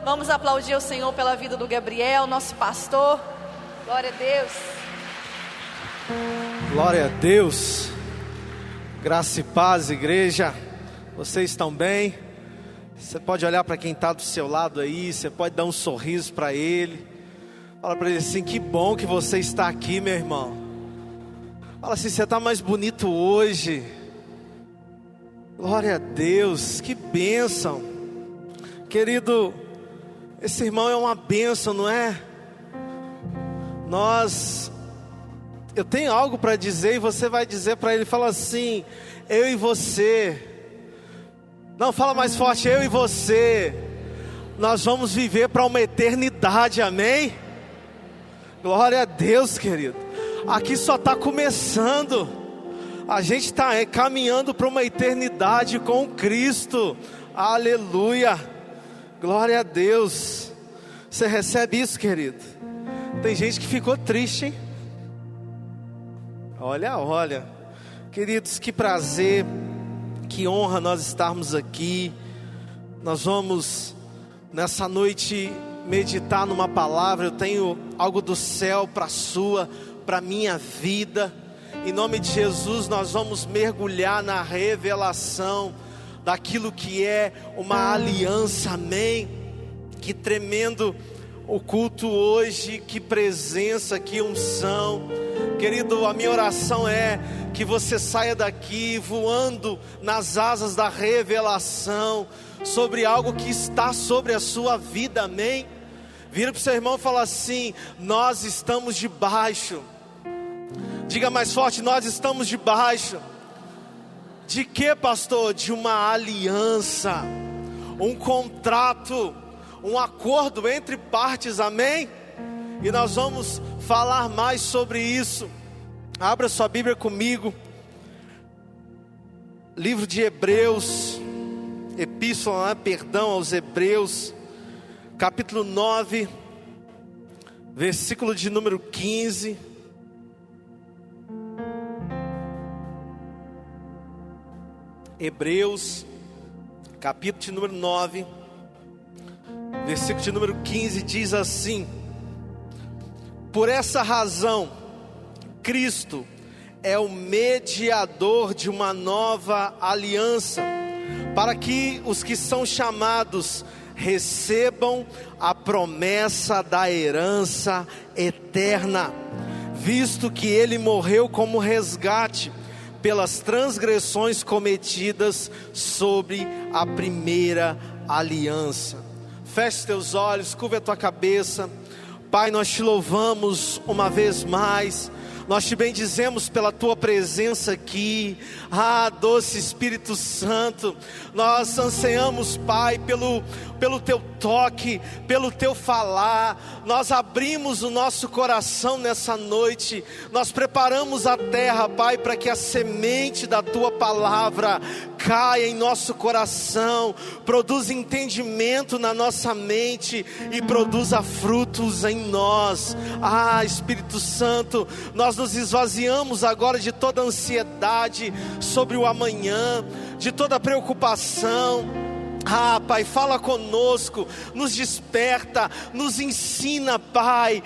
Vamos aplaudir o Senhor pela vida do Gabriel, nosso pastor. Glória a Deus. Glória a Deus. Graça e paz, igreja. Vocês estão bem? Você pode olhar para quem está do seu lado aí. Você pode dar um sorriso para ele. Fala para ele assim: que bom que você está aqui, meu irmão. Fala assim: você está mais bonito hoje. Glória a Deus, que bênção. Querido, esse irmão é uma bênção, não é? Eu tenho algo para dizer e você vai dizer para ele. Fala assim: eu e você. Não, fala mais forte: eu e você. Nós vamos viver para uma eternidade, amém? Glória a Deus, querido. Aqui só está começando. A gente está caminhando para uma eternidade com Cristo. Aleluia. Glória a Deus. Você recebe isso, querido? Tem gente que ficou triste, hein? Olha. Queridos, que prazer, que honra nós estarmos aqui. Nós vamos nessa noite meditar numa palavra. Eu tenho algo do céu para a sua, para a minha vida. Em nome de Jesus, nós vamos mergulhar na revelação daquilo que é uma aliança, amém? Que tremendo o culto hoje, que presença, que unção. Querido, a minha oração é que você saia daqui voando nas asas da revelação sobre algo que está sobre a sua vida, amém? Vira para o seu irmão e fala assim: nós estamos debaixo. Diga mais forte: nós estamos debaixo. De que, pastor? De uma aliança, um contrato, um acordo entre partes, amém? E nós vamos falar mais sobre isso. Abra sua Bíblia comigo. Livro de Hebreus, epístola, aos Hebreus, capítulo 9, versículo de número 15. Hebreus, capítulo de número 9, versículo de número 15, diz assim: por essa razão, Cristo é o mediador de uma nova aliança, para que os que são chamados recebam a promessa da herança eterna, visto que ele morreu como resgate pelas transgressões cometidas sobre a primeira aliança. Feche teus olhos, curva a tua cabeça. Pai, nós te louvamos uma vez mais. Nós te bendizemos pela tua presença aqui. Doce Espírito Santo, nós ansiamos, Pai, pelo teu toque, pelo teu falar. Nós abrimos o nosso coração nessa noite. Nós preparamos a terra, Pai, para que a semente da tua palavra caia em nosso coração, produza entendimento na nossa mente e produza frutos em nós. Espírito Santo, nós nos esvaziamos agora de toda ansiedade sobre o amanhã, de toda preocupação. Pai, fala conosco, nos desperta, nos ensina, Pai.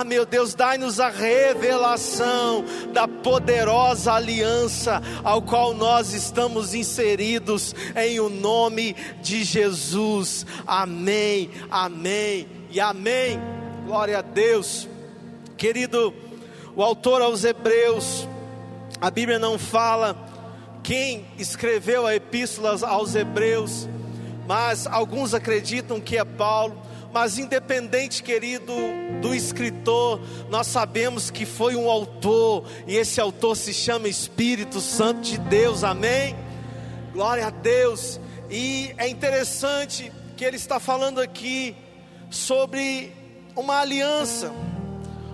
Meu Deus, dai-nos a revelação da poderosa aliança ao qual nós estamos inseridos, em o nome de Jesus. Amém, amém e amém. Glória a Deus. Querido, o autor aos Hebreus, a Bíblia não fala quem escreveu a epístola aos Hebreus, mas alguns acreditam que é Paulo. Mas independente, querido, do escritor, nós sabemos que foi um autor, e esse autor se chama Espírito Santo de Deus, amém? Glória a Deus. E é interessante que ele está falando aqui sobre uma aliança,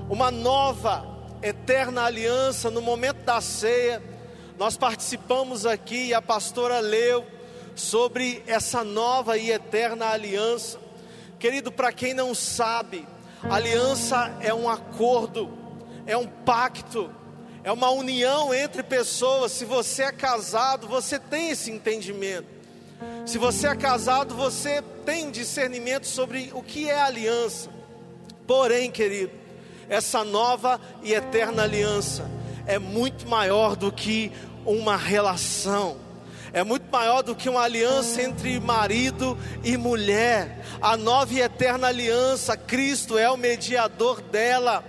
uma nova, eterna aliança. No momento da ceia, nós participamos aqui e a pastora leu sobre essa nova e eterna aliança. Querido, para quem não sabe, aliança é um acordo, é um pacto, é uma união entre pessoas. Se você é casado, você tem esse entendimento. Se você é casado, você tem um discernimento sobre o que é aliança. Porém, querido, essa nova e eterna aliança é muito maior do que uma relação. É muito maior do que uma aliança entre marido e mulher. A nova e eterna aliança, Cristo é o mediador dela.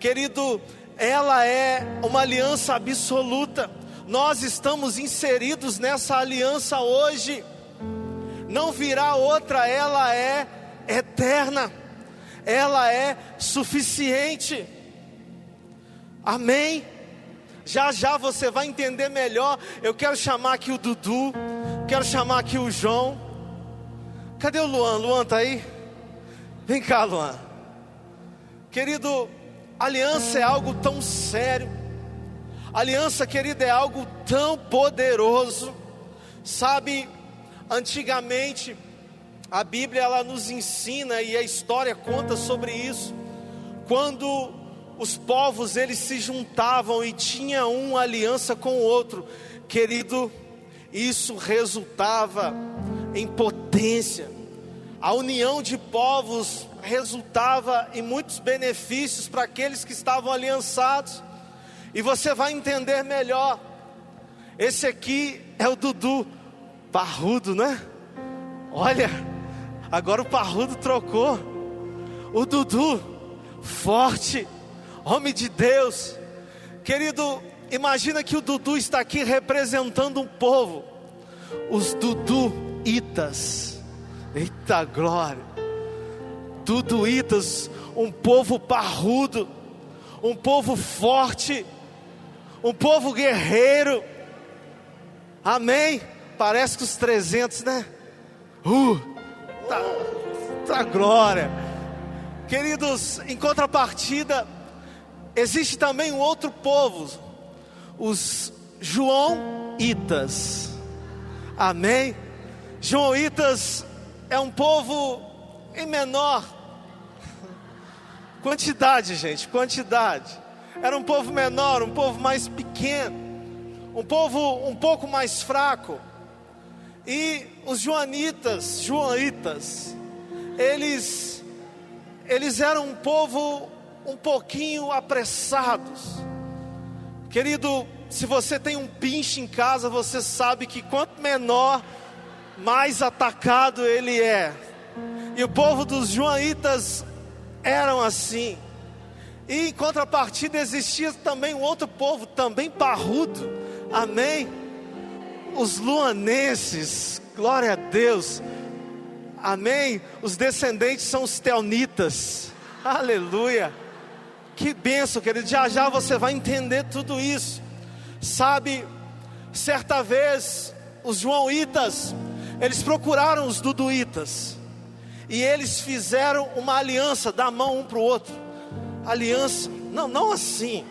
Querido, ela é uma aliança absoluta. Nós estamos inseridos nessa aliança hoje. Não virá outra, ela é eterna. Ela é suficiente. Amém? Já já você vai entender melhor. Eu quero chamar aqui o Dudu, quero chamar aqui o João. Cadê o Luan? Luan tá aí? Vem cá, Luan. Querido, aliança é algo tão sério. Aliança, querido, é algo tão poderoso. Sabe, antigamente a Bíblia ela nos ensina, e a história conta sobre isso, quando os povos eles se juntavam e tinham uma aliança com o outro, querido, isso resultava em potência. A união de povos resultava em muitos benefícios para aqueles que estavam aliançados. E você vai entender melhor. Esse aqui é o Dudu, parrudo, né? Olha, agora o parrudo trocou. O Dudu, forte, homem de Deus. Querido, imagina que o Dudu está aqui representando um povo, os Duduítas. Eita glória! Duduítas, um povo parrudo, um povo forte, um povo guerreiro. Amém? Parece que os 300, né? Tá glória. Queridos, em contrapartida, existe também um outro povo, os Joãoitas. Amém? Joãoitas é um povo em menor quantidade, gente, quantidade. Era um povo menor, um povo mais pequeno, um povo um pouco mais fraco. E os joanitas, eles eram um povo um pouquinho apressados. Querido, se você tem um pinche em casa, você sabe que quanto menor, mais atacado ele é. E o povo dos joanitas eram assim. E em contrapartida existia também um outro povo, também parrudo. Amém? Os luanenses, glória a Deus. Amém? Os descendentes são os teonitas. Aleluia. Que bênção, querido. Já já você vai entender tudo isso. Sabe, certa vez os joãoitas, eles procuraram os duduítas, e eles fizeram uma aliança, dar a mão um para o outro. Aliança, não assim.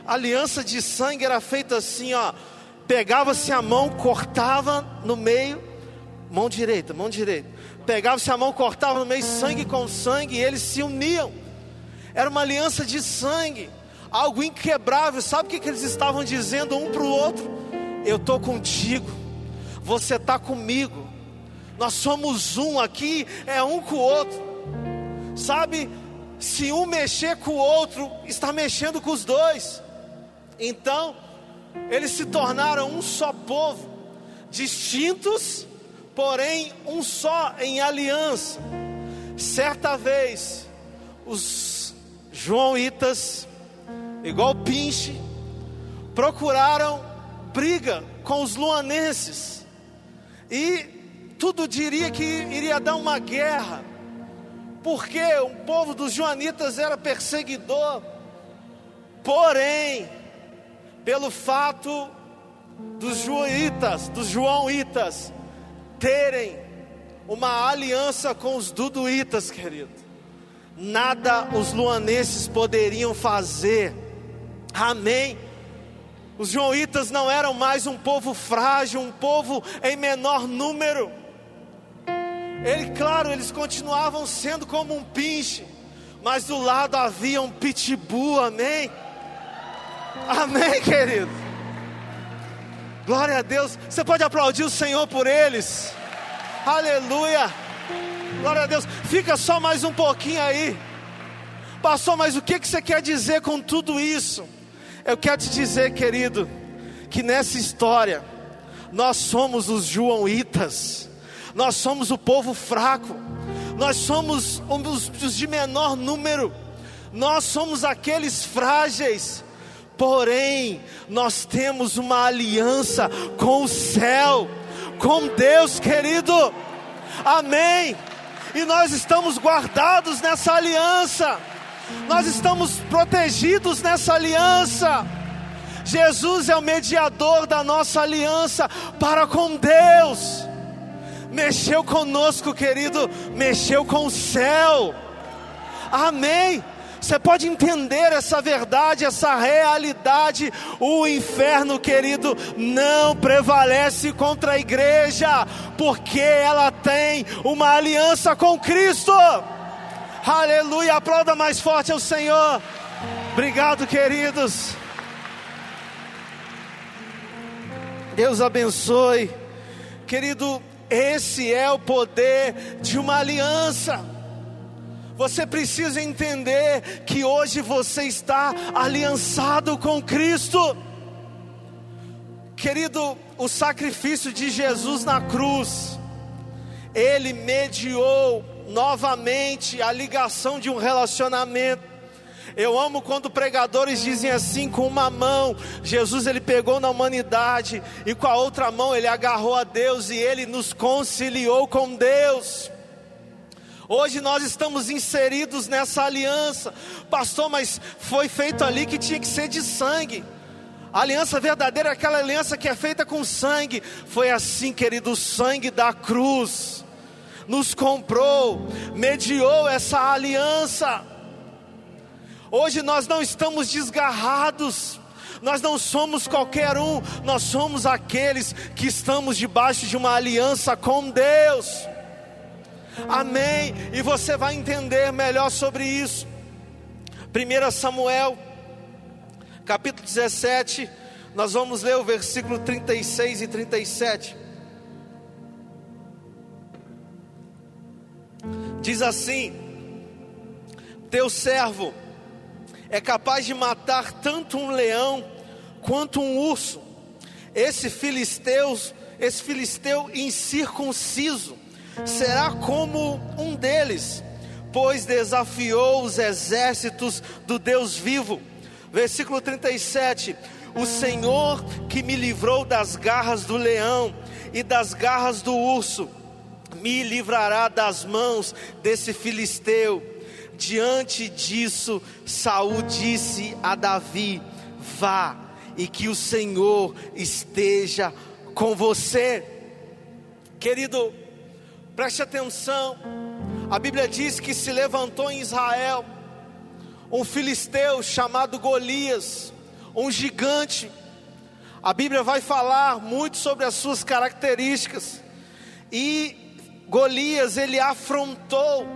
Aliança de sangue era feita assim, ó. Pegava-se a mão, cortava no meio, mão direita. Pegava-se a mão, cortava no meio, sangue com sangue, e eles se uniam. Era uma aliança de sangue, algo inquebrável. Sabe o que eles estavam dizendo um para o outro? Eu estou contigo, você está comigo, nós somos um aqui, é um com o outro. Sabe, se um mexer com o outro, está mexendo com os dois. Então, eles se tornaram um só povo, distintos, porém um só em aliança. Certa vez, os joãoitas, igual Pinche, procuraram briga com os luanenses, e tudo diria que iria dar uma guerra, porque o povo dos joanitas era perseguidor. Porém, pelo fato dos joãoitas terem uma aliança com os duduítas, querido, nada os luanenses poderiam fazer. Amém? Os joãoitas não eram mais um povo frágil, um povo em menor número. Claro, eles continuavam sendo como um pinche, mas do lado havia um pitbull. Amém? Amém, querido? Glória a Deus. Você pode aplaudir o Senhor por eles? Aleluia. Glória a Deus. Fica só mais um pouquinho aí. Pastor, mas o que você quer dizer com tudo isso? Eu quero te dizer, querido, que nessa história nós somos os joãoitas, nós somos o povo fraco, nós somos os de menor número, nós somos aqueles frágeis. Porém, nós temos uma aliança com o céu, com Deus, querido. Amém. E nós estamos guardados nessa aliança, nós estamos protegidos nessa aliança. Jesus é o mediador da nossa aliança para com Deus. Mexeu conosco, querido, mexeu com o céu. Amém. Você pode entender essa verdade, essa realidade. O inferno, querido, não prevalece contra a igreja, porque ela tem uma aliança com Cristo. Aleluia, aplauda mais forte ao Senhor. Obrigado, queridos. Deus abençoe. Querido, esse é o poder de uma aliança. Você precisa entender que hoje você está aliançado com Cristo. Querido, o sacrifício de Jesus na cruz, Ele mediou novamente a ligação de um relacionamento. Eu amo quando pregadores dizem assim: com uma mão Jesus ele pegou na humanidade, e com a outra mão ele agarrou a Deus, e ele nos conciliou com Deus. Hoje nós estamos inseridos nessa aliança. Pastor, mas foi feito ali que tinha que ser de sangue. A aliança verdadeira é aquela aliança que é feita com sangue. Foi assim, querido, o sangue da cruz nos comprou, mediou essa aliança. Hoje nós não estamos desgarrados, nós não somos qualquer um, nós somos aqueles que estamos debaixo de uma aliança com Deus. Amém. E você vai entender melhor sobre isso. 1 Samuel capítulo 17, nós vamos ler o versículo 36 e 37. Diz assim: teu servo é capaz de matar tanto um leão quanto um urso. Esse filisteu incircunciso será como um deles, pois desafiou os exércitos do Deus vivo. Versículo 37: o Senhor que me livrou das garras do leão e das garras do urso, me livrará das mãos desse filisteu. Diante disso, Saul disse a Davi: vá, e que o Senhor esteja com você. Querido, preste atenção. A Bíblia diz que se levantou em Israel um filisteu chamado Golias, um gigante. A Bíblia vai falar muito sobre as suas características. E Golias, ele afrontou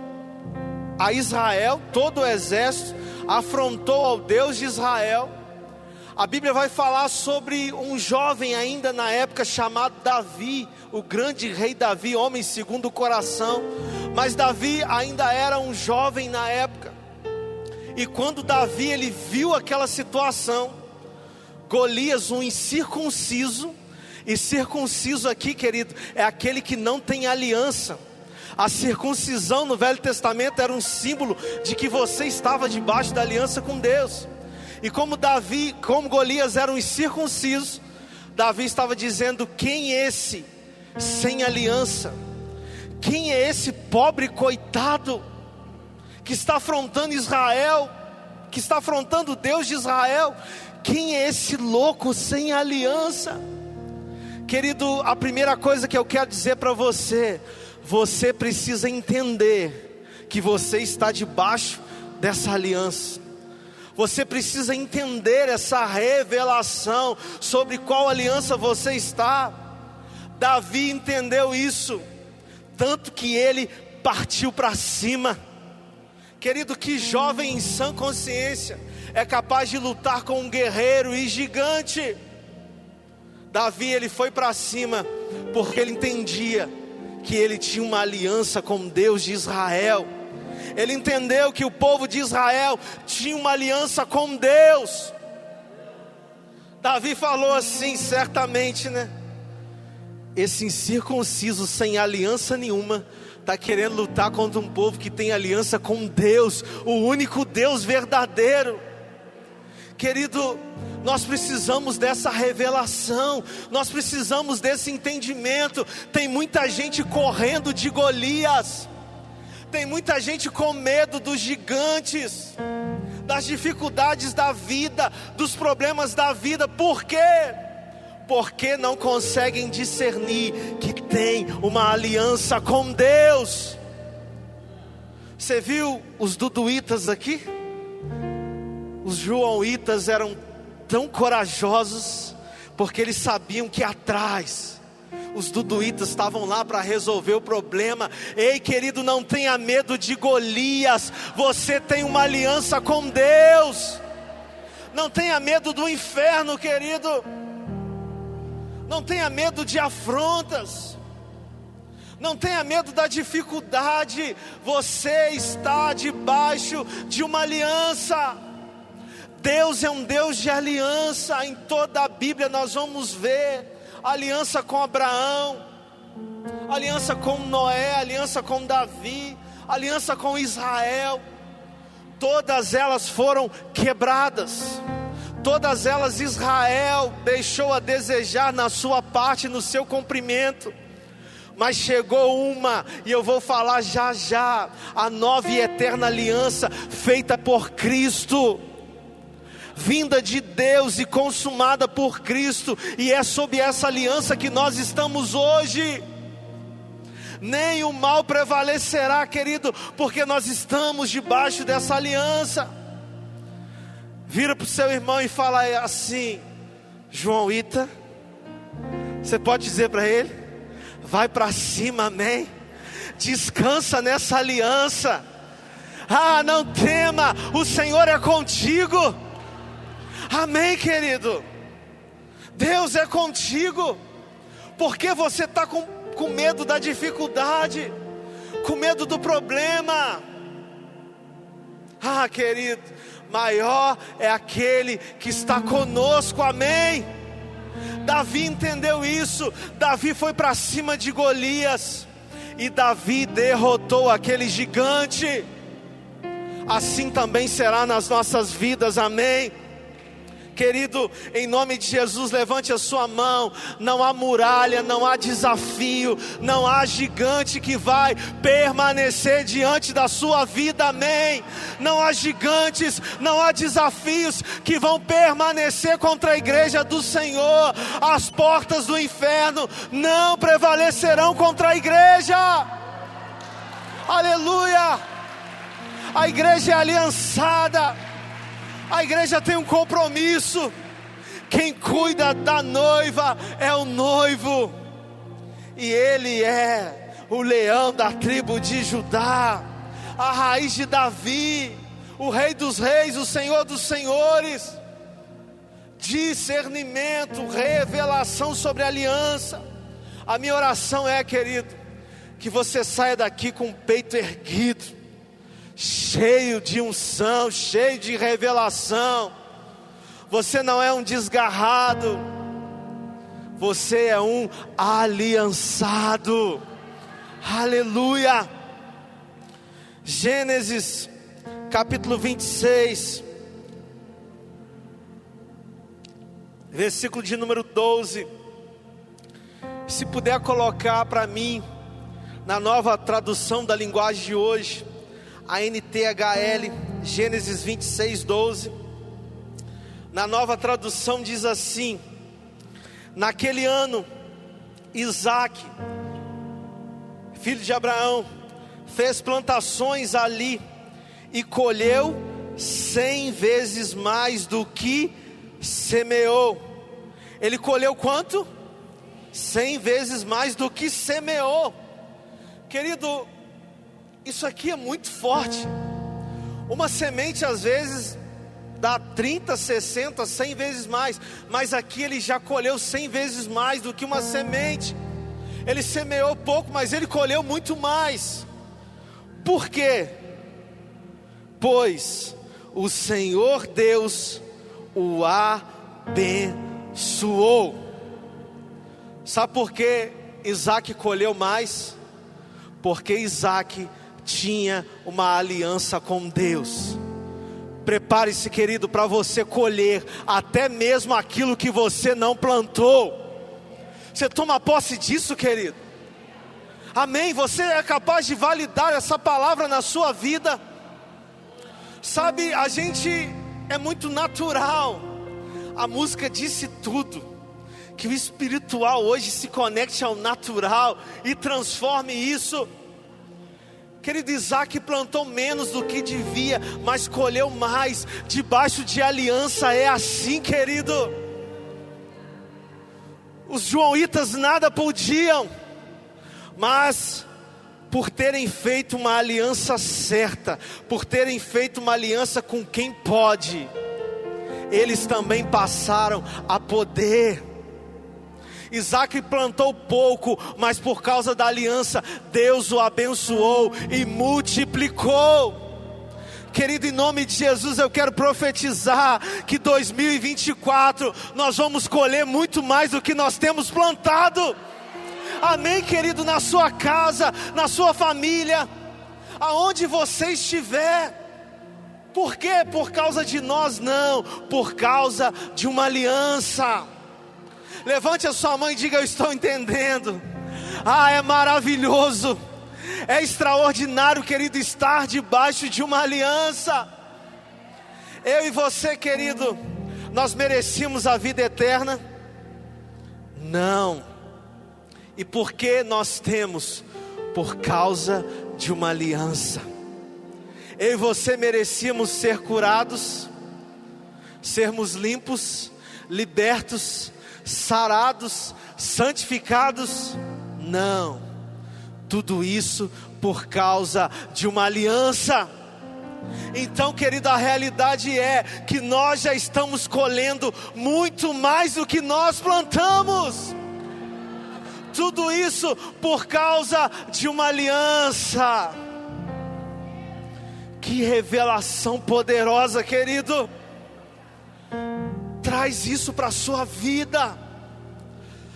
a Israel, todo o exército, afrontou ao Deus de Israel. A Bíblia vai falar sobre um jovem ainda na época chamado Davi, o grande rei Davi, homem segundo o coração. Mas Davi ainda era um jovem na época. E quando Davi ele viu aquela situação, Golias, um incircunciso, e circunciso aqui, querido, é aquele que não tem aliança. A circuncisão no Velho Testamento era um símbolo de que você estava debaixo da aliança com Deus. E como Golias era um incircunciso, Davi estava dizendo: quem é esse sem aliança? Quem é esse pobre coitado que está afrontando Israel, que está afrontando o Deus de Israel? Quem é esse louco sem aliança? Querido, a primeira coisa que eu quero dizer para você: você precisa entender que você está debaixo dessa aliança. Você precisa entender essa revelação sobre qual aliança você está. Davi entendeu isso, tanto que ele partiu para cima. Querido, que jovem em sã consciência é capaz de lutar com um guerreiro e gigante? Davi, ele foi para cima porque ele entendia que ele tinha uma aliança com Deus de Israel. Ele entendeu que o povo de Israel tinha uma aliança com Deus. Davi falou assim, certamente, né? Esse incircunciso sem aliança nenhuma está querendo lutar contra um povo que tem aliança com Deus, o único Deus verdadeiro. Querido, nós precisamos dessa revelação, nós precisamos desse entendimento. Tem muita gente correndo de Golias, tem muita gente com medo dos gigantes, das dificuldades da vida, dos problemas da vida. Por quê? Porque não conseguem discernir que tem uma aliança com Deus. Você viu os duduítas aqui? Os joãoítas eram tão corajosos, porque eles sabiam que atrás os duduítas estavam lá para resolver o problema. Ei, querido, não tenha medo de Golias, você tem uma aliança com Deus. Não tenha medo do inferno, querido. Não tenha medo de afrontas, não tenha medo da dificuldade. Você está debaixo de uma aliança. Deus é um Deus de aliança. Em toda a Bíblia nós vamos ver aliança com Abraão, aliança com Noé, aliança com Davi, aliança com Israel. Todas elas foram quebradas. Todas elas Israel deixou a desejar na sua parte, no seu cumprimento. Mas chegou uma, e eu vou falar já já, a nova e eterna aliança feita por Cristo, vinda de Deus e consumada por Cristo. E é sob essa aliança que nós estamos hoje. Nem o mal prevalecerá, querido, porque nós estamos debaixo dessa aliança. Vira para o seu irmão e fala assim: Joãoíta, você pode dizer para ele, vai para cima, amém? Descansa nessa aliança. Ah, não tema, o Senhor é contigo. Amém, querido? Deus é contigo. Porque você está com medo da dificuldade, com medo do problema. Ah, querido, maior é aquele que está conosco, amém? Davi entendeu isso. Davi foi para cima de Golias, e Davi derrotou aquele gigante. Assim também será nas nossas vidas, amém? Querido, em nome de Jesus, levante a sua mão. Não há muralha, não há desafio, não há gigante que vai permanecer diante da sua vida, amém? Não há gigantes, não há desafios que vão permanecer contra a igreja do Senhor. As portas do inferno não prevalecerão contra a igreja. Aleluia! A igreja é aliançada. A igreja tem um compromisso. Quem cuida da noiva é o noivo, e ele é o leão da tribo de Judá, a raiz de Davi, o rei dos reis, o senhor dos senhores. Discernimento, revelação sobre a aliança. A minha oração é, querido, que você saia daqui com o peito erguido, cheio de unção, cheio de revelação. Você não é um desgarrado, você é um aliançado. Aleluia. Gênesis capítulo 26, versículo de número 12. Se puder colocar para mim, na nova tradução da linguagem de hoje, a NTHL, Gênesis 26, 12. Na nova tradução diz assim: naquele ano, Isaac, filho de Abraão, fez plantações ali e colheu 100 vezes mais do que semeou. Ele colheu quanto? 100 vezes mais do que semeou. Querido, isso aqui é muito forte. Uma semente às vezes dá 30, 60, 100 vezes mais, mas aqui ele já colheu 100 vezes mais do que uma semente. Ele semeou pouco, mas ele colheu muito mais. Por quê? Pois o Senhor Deus o abençoou. Sabe por que Isaac colheu mais? Porque Isaac tinha uma aliança com Deus. Prepare-se, querido, para você colher até mesmo aquilo que você não plantou. Você toma posse disso, querido? Amém? Você é capaz de validar essa palavra na sua vida? Sabe, a gente é muito natural. A música disse tudo. Que o espiritual hoje se conecte ao natural e transforme isso. Querido, Isaac plantou menos do que devia, mas colheu mais. Debaixo de aliança é assim, querido. Os joanitas nada podiam, mas por terem feito uma aliança certa, por terem feito uma aliança com quem pode, eles também passaram a poder. Isaac plantou pouco, mas por causa da aliança, Deus o abençoou e multiplicou. Querido, em nome de Jesus, eu quero profetizar que 2024 nós vamos colher muito mais do que nós temos plantado. Amém, querido, na sua casa, na sua família, aonde você estiver. Por quê? Por causa de nós? Não, por causa de uma aliança. Levante a sua mão e diga: eu estou entendendo. É maravilhoso, é extraordinário, querido, estar debaixo de uma aliança. Eu e você, querido, nós merecíamos a vida eterna? Não. E por que nós temos? Por causa de uma aliança. Eu e você merecíamos ser curados, sermos limpos, libertos, sarados, santificados? Não. Tudo isso por causa de uma aliança. Então, querido, a realidade é que nós já estamos colhendo muito mais do que nós plantamos. Tudo isso por causa de uma aliança. Que revelação poderosa, querido. Traz isso para a sua vida.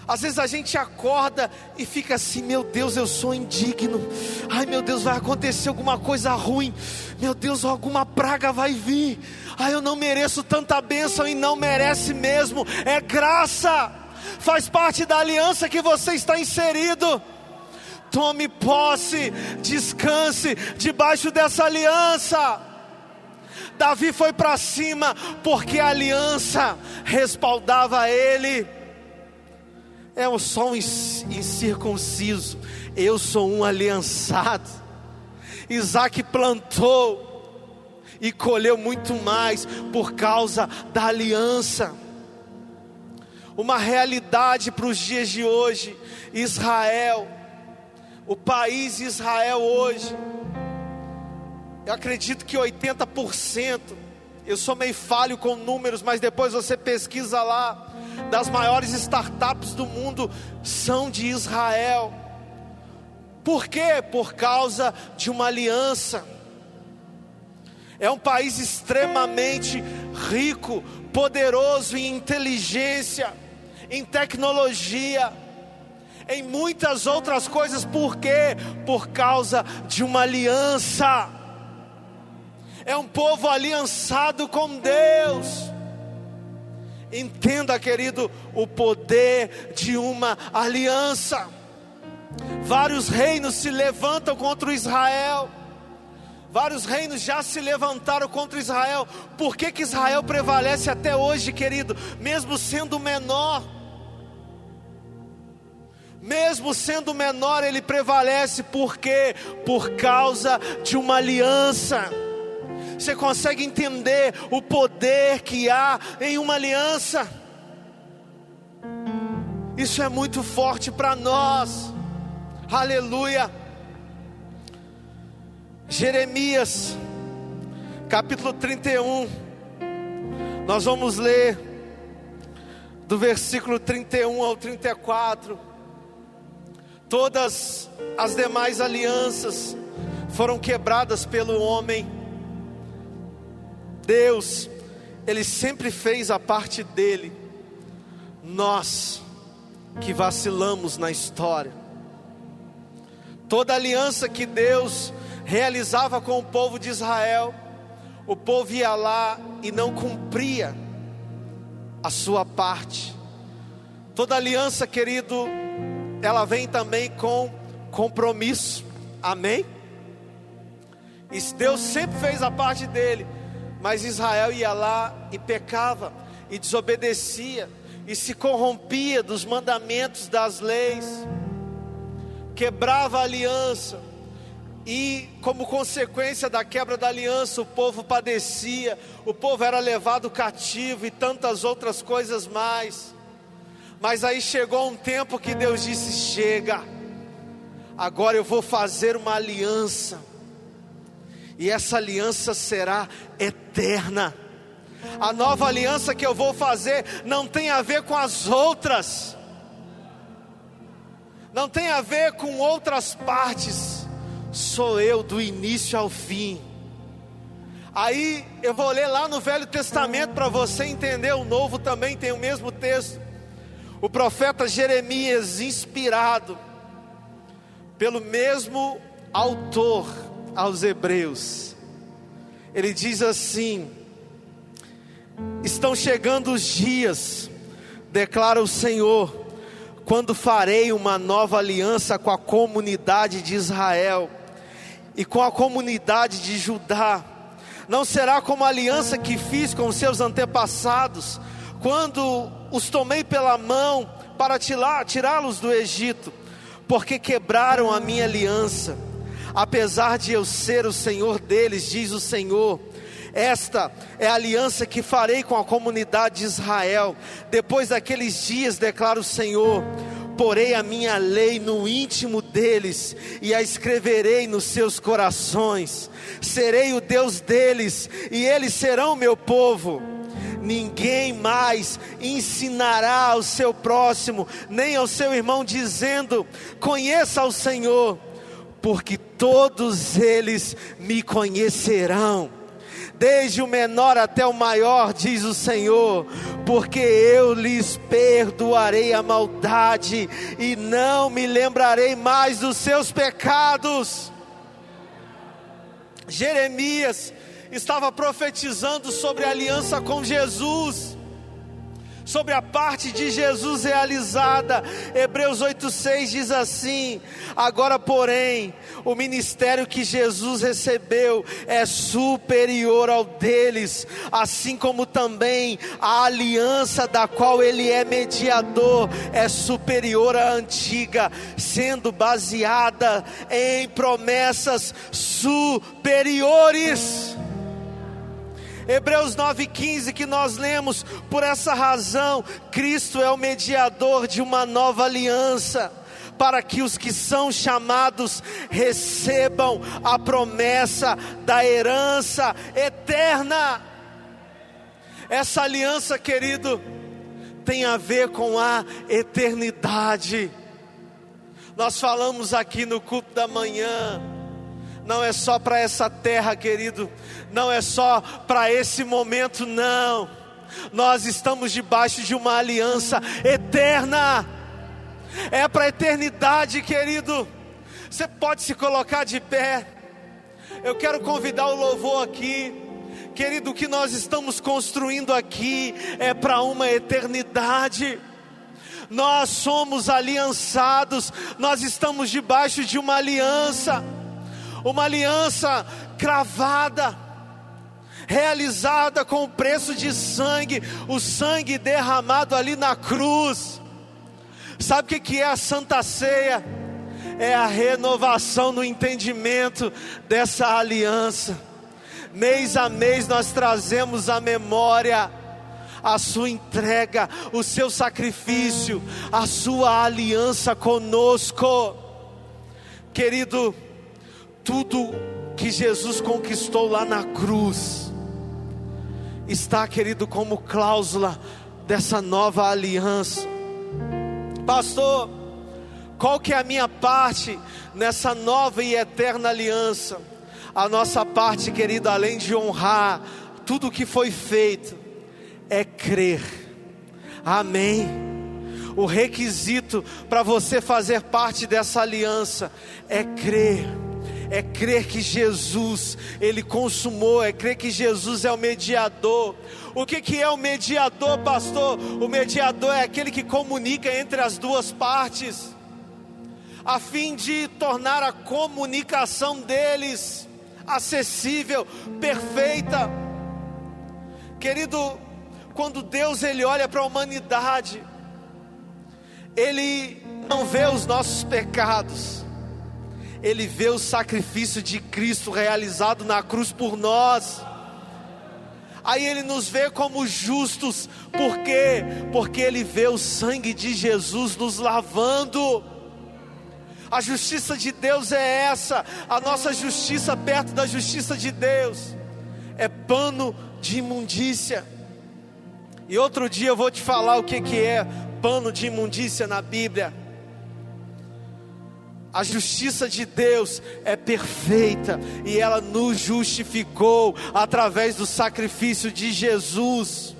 Às vezes a gente acorda e fica assim: meu Deus, eu sou indigno. Ai, meu Deus, vai acontecer alguma coisa ruim. Meu Deus, alguma praga vai vir. Ai, eu não mereço tanta bênção. E não merece mesmo. É graça. Faz parte da aliança que você está inserido. Tome posse, descanse debaixo dessa aliança. Davi foi para cima porque a aliança respaldava ele. Eu sou um incircunciso, eu sou um aliançado. Isaac plantou e colheu muito mais por causa da aliança. Uma realidade para os dias de hoje. Israel, o país Israel hoje, eu acredito que 80%, eu sou meio falho com números, mas depois você pesquisa lá, das maiores startups do mundo são de Israel. Por quê? Por causa de uma aliança. É um país extremamente rico, poderoso em inteligência, em tecnologia, em muitas outras coisas. Por quê? Por causa de uma aliança. É um povo aliançado com Deus. Entenda, querido, o poder de uma aliança. Vários reinos se levantam contra Israel. Vários reinos já se levantaram contra Israel. Por que Israel prevalece até hoje, querido? Mesmo sendo menor. Mesmo sendo menor, ele prevalece. Por quê? Por causa de uma aliança. Você consegue entender o poder que há em uma aliança? Isso é muito forte para nós. Aleluia. Jeremias, capítulo 31. Nós vamos ler do versículo 31 ao 34. Todas as demais alianças foram quebradas pelo homem. Deus, Ele sempre fez a parte dele. Nós que vacilamos na história. Toda aliança que Deus realizava com o povo de Israel, o povo ia lá e não cumpria a sua parte. Toda aliança, querido, ela vem também com compromisso. Amém? E Deus sempre fez a parte dele, mas Israel ia lá e pecava, e desobedecia, e se corrompia dos mandamentos, das leis, quebrava a aliança, e como consequência da quebra da aliança, o povo padecia, o povo era levado cativo e tantas outras coisas mais. Mas aí chegou um tempo que Deus disse: chega, agora eu vou fazer uma aliança, e essa aliança será eterna. A nova aliança que eu vou fazer não tem a ver com as outras, não tem a ver com outras partes, sou eu do início ao fim. Aí eu vou ler lá no Velho Testamento para você entender. O Novo também tem o mesmo texto. O profeta Jeremias, inspirado pelo mesmo autor aos Hebreus, ele diz assim: estão chegando os dias, declara o Senhor, quando farei uma nova aliança com a comunidade de Israel e com a comunidade de Judá. Não será como a aliança que fiz com os seus antepassados, quando os tomei pela mão para tirá-los do Egito, porque quebraram a minha aliança, apesar de eu ser o Senhor deles, diz o Senhor. Esta é a aliança que farei com a comunidade de Israel. Depois daqueles dias, declara o Senhor, porei a minha lei no íntimo deles e a escreverei nos seus corações. Serei o Deus deles e eles serão meu povo. Ninguém mais ensinará ao seu próximo, nem ao seu irmão, dizendo: conheça o Senhor, porque todos eles me conhecerão, desde o menor até o maior, diz o Senhor, porque eu lhes perdoarei a maldade e não me lembrarei mais dos seus pecados. Jeremias estava profetizando sobre a aliança com Jesus, sobre a parte de Jesus realizada. Hebreus 8:6 diz assim: agora porém, o ministério que Jesus recebeu é superior ao deles, assim como também a aliança da qual ele é mediador é superior à antiga, sendo baseada em promessas superiores. Hebreus 9:15 que nós lemos: por essa razão Cristo é o mediador de uma nova aliança, para que os que são chamados recebam a promessa da herança eterna. Essa aliança, querido, tem a ver com a eternidade. Nós falamos aqui no culto da manhã, não é só para essa terra, querido, não é só para esse momento, não. Nós estamos debaixo de uma aliança eterna, é para a eternidade, querido. Você pode se colocar de pé. Eu quero convidar o louvor aqui. Querido, o que nós estamos construindo aqui é para uma eternidade. Nós somos aliançados, nós estamos debaixo de uma aliança cravada, realizada com o preço de sangue, o sangue derramado ali na cruz. Sabe o que é a Santa Ceia? É a renovação no entendimento dessa aliança. Mês a mês nós trazemos à memória a sua entrega, o seu sacrifício, a sua aliança conosco. Querido, tudo que Jesus conquistou lá na cruz está, querido, como cláusula dessa nova aliança. Pastor, Qual que é a minha parte nessa nova e eterna aliança? A nossa parte, querido, além de honrar tudo o que foi feito, é crer. Amém. O requisito para você fazer parte dessa aliança é crer. É crer que Jesus, Ele consumou, é crer que Jesus é o mediador. O que é o mediador, pastor? O mediador é aquele que comunica entre as duas partes, a fim de tornar a comunicação deles acessível, perfeita. Querido, quando Deus Ele olha para a humanidade, Ele não vê os nossos pecados, Ele vê o sacrifício de Cristo realizado na cruz por nós. Aí Ele nos vê como justos. Por quê? Porque Ele vê o sangue de Jesus nos lavando. A justiça de Deus é essa. A nossa justiça perto da justiça de Deus é pano de imundícia. E outro dia eu vou te falar o que é pano de imundícia na Bíblia. A justiça de Deus é perfeita e ela nos justificou através do sacrifício de Jesus.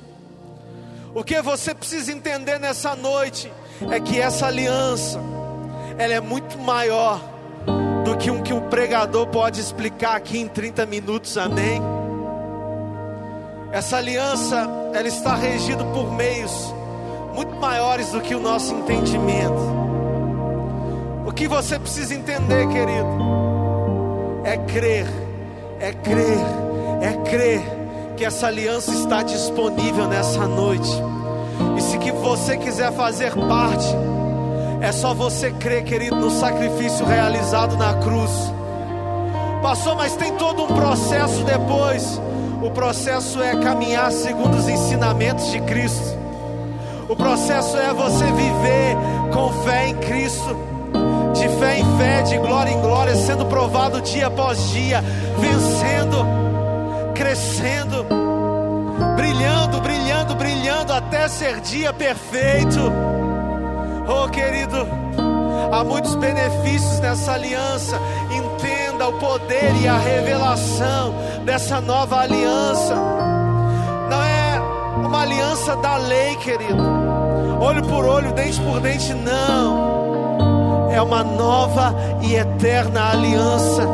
O que você precisa entender nessa noite é que essa aliança, ela é muito maior do que um pregador pode explicar aqui em 30 minutos, amém? Essa aliança, ela está regida por meios muito maiores do que o nosso entendimento. O que você precisa entender, querido, é crer que essa aliança está disponível nessa noite. E se que você quiser fazer parte, é só você crer, querido, no sacrifício realizado na cruz. Pastor, mas tem todo um processo depois. O processo é caminhar segundo os ensinamentos de Cristo. O processo é você viver com fé em Cristo, de fé em fé, de glória em glória, sendo provado dia após dia, vencendo, crescendo, brilhando, brilhando, brilhando, até ser dia perfeito. Oh, querido, há muitos benefícios nessa aliança. Entenda o poder e a revelação dessa nova aliança. Não é uma aliança da lei, querido, olho por olho, dente por dente, não. É uma nova e eterna aliança.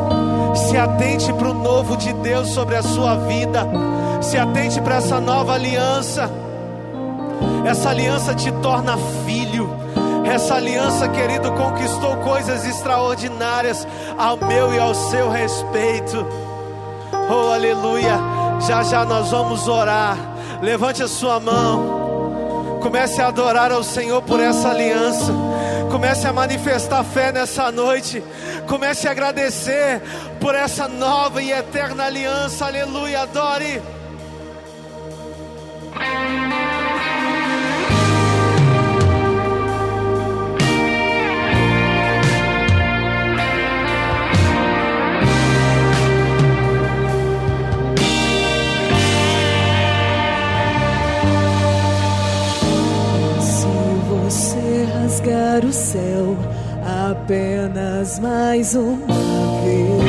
Se atente para o novo de Deus sobre a sua vida. Se atente para essa nova aliança. Essa aliança te torna filho. Essa aliança, querido, conquistou coisas extraordinárias ao meu e ao seu respeito. Oh, aleluia. Já já nós vamos orar. Levante a sua mão. Comece a adorar ao Senhor por essa aliança. Comece a manifestar fé nessa noite. Comece a agradecer por essa nova e eterna aliança. Aleluia, adore. Rasgar o céu apenas mais uma vez.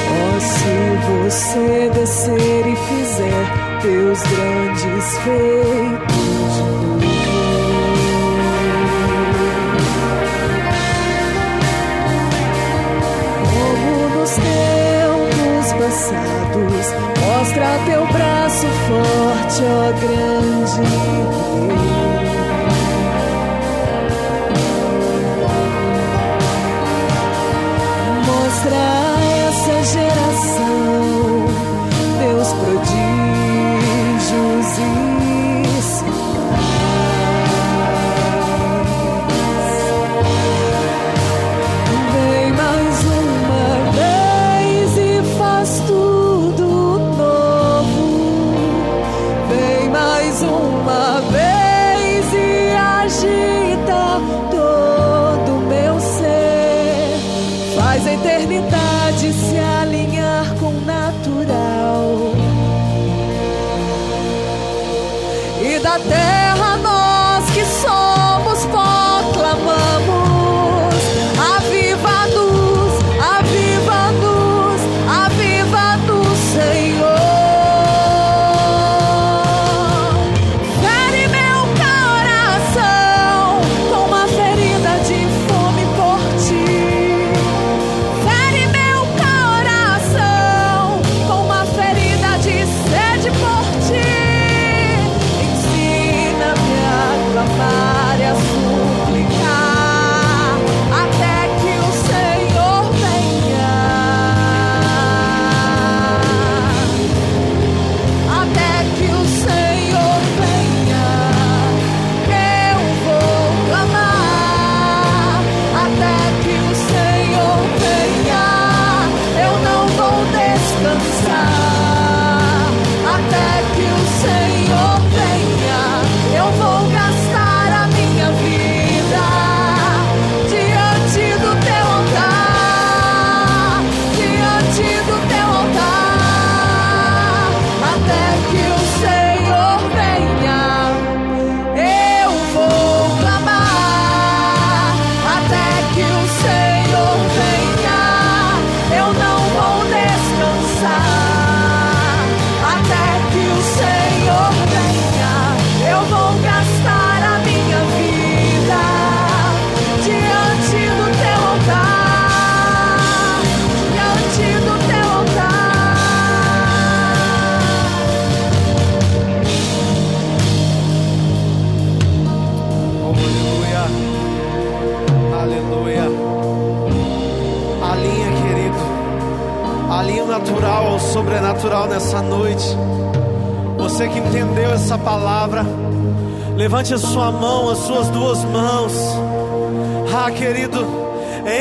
Oh, se você descer e fizer teus grandes feitos de novo, como nos tempos passados, mostra teu braço forte, ó grande Deus. Mostra a essa geração teus prodígios e sinais. Vem mais uma vez e faz tudo novo. Vem mais uma vez e agita todo o meu ser. Faz a eternidade se alinhar com o natural. a terra nós que somos proclamamos. Aviva-nos, aviva-nos, aviva-nos, Senhor. Fere meu coração com uma ferida de fome por ti. Fere meu coração com uma ferida de sede por ti. Ensina-me a clamar e a suplicar até que o Senhor venha. Até que o Senhor venha, eu vou clamar. Até que o Senhor venha, eu não vou descansar. Até que o Senhor venha, eu vou gastar a minha vida diante do teu altar, diante do teu altar. Até que o Senhor venha, eu vou clamar. Até que o Senhor venha, eu não vou descansar. Até que o Senhor venha, eu vou gastar a minha vida diante do teu altar, diante do teu altar. Oh, aleluia, aleluia. Alinha, querido, alinha o natural ao sobrenatural nessa noite. Você que entendeu essa palavra, levante a sua mão, as suas duas mãos. Ah, querido,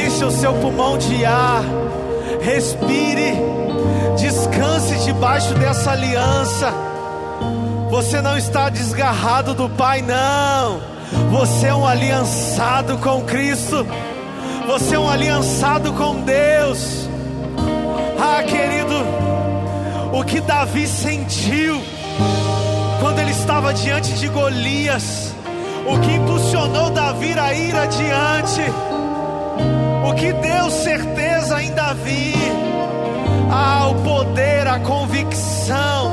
enche o seu pulmão de ar, respire, descanse debaixo dessa aliança. Você não está desgarrado do Pai, não. Você é um aliançado com Cristo. Você é um aliançado com Deus. Ah, querido, o que Davi sentiu quando ele estava diante de Golias, o que impulsionou Davi a ir adiante, o que deu certeza em Davi, o poder, a convicção,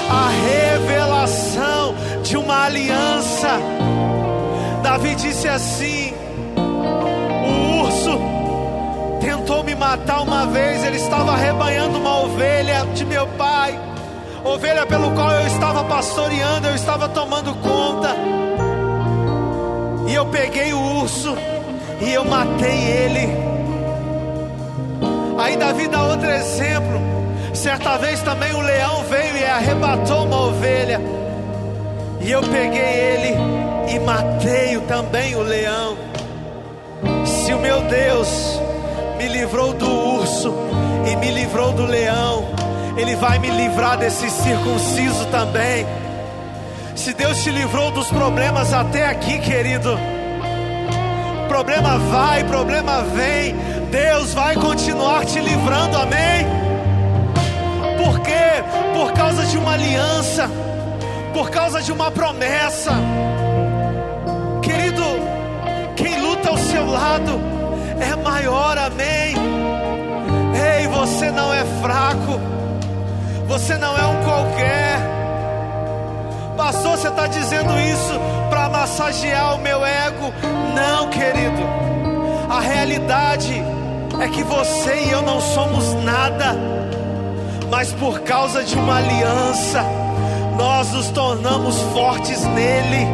a revelação de uma aliança. Davi disse assim: o urso tentou me matar uma vez, ele estava arrebanhando uma ovelha de meu pai, ovelha pelo qual eu estava pastoreando, eu estava tomando conta, e eu peguei o urso e eu matei ele. Aí Davi dá outro exemplo. Certa vez também o leão veio e arrebatou uma ovelha, e eu peguei ele e matei também o leão. Se o meu Deus me livrou do urso e me livrou do leão, Ele vai me livrar desse circunciso também. Se Deus te livrou dos problemas até aqui, querido, problema vai, problema vem, Deus vai continuar te livrando, amém? Por quê? Por causa de uma aliança, por causa de uma promessa. Querido, quem luta ao seu lado é maior, amém? Ei, você não é fraco, você não é um qualquer. Pastor, você está dizendo isso para massagear o meu ego? Não, querido, a realidade é que você e eu não somos nada, mas por causa de uma aliança, nós nos tornamos fortes nele.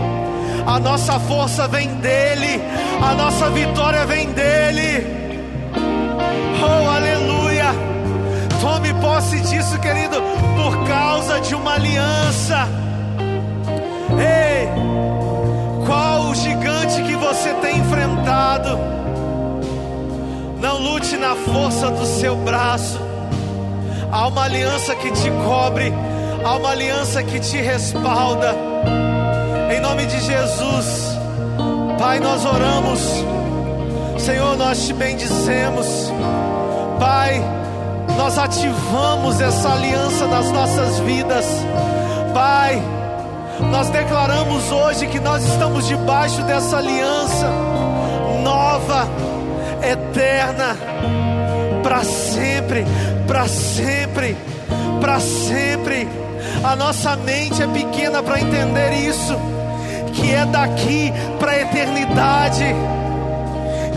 A nossa força vem dele, a nossa vitória vem dele. Oh, aleluia. Tome posse disso, querido, por causa de uma aliança. Ei, qual o gigante que você tem enfrentado? Não lute na força do seu braço. Há uma aliança que te cobre, há uma aliança que te respalda. Em nome de Jesus, Pai, nós oramos. Senhor, nós te bendizemos. Pai, nós ativamos essa aliança nas nossas vidas. Pai, Nós declaramos hoje que nós estamos debaixo dessa aliança nova, eterna, para sempre, para sempre, para sempre. A nossa mente é pequena para entender isso, que é daqui para a eternidade,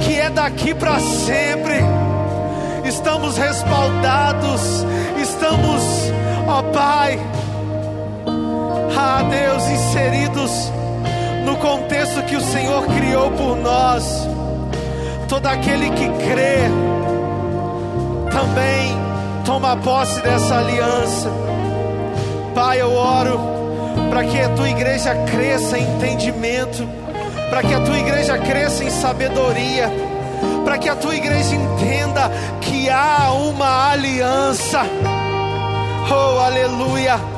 que é daqui para sempre. Estamos respaldados, estamos, ó Pai, Deus, inseridos no contexto que o Senhor criou por nós. Todo aquele que crê também toma posse dessa aliança. Pai, eu oro para que a tua igreja cresça em entendimento, para que a tua igreja cresça em sabedoria, para que a tua igreja entenda que há uma aliança. Oh, aleluia.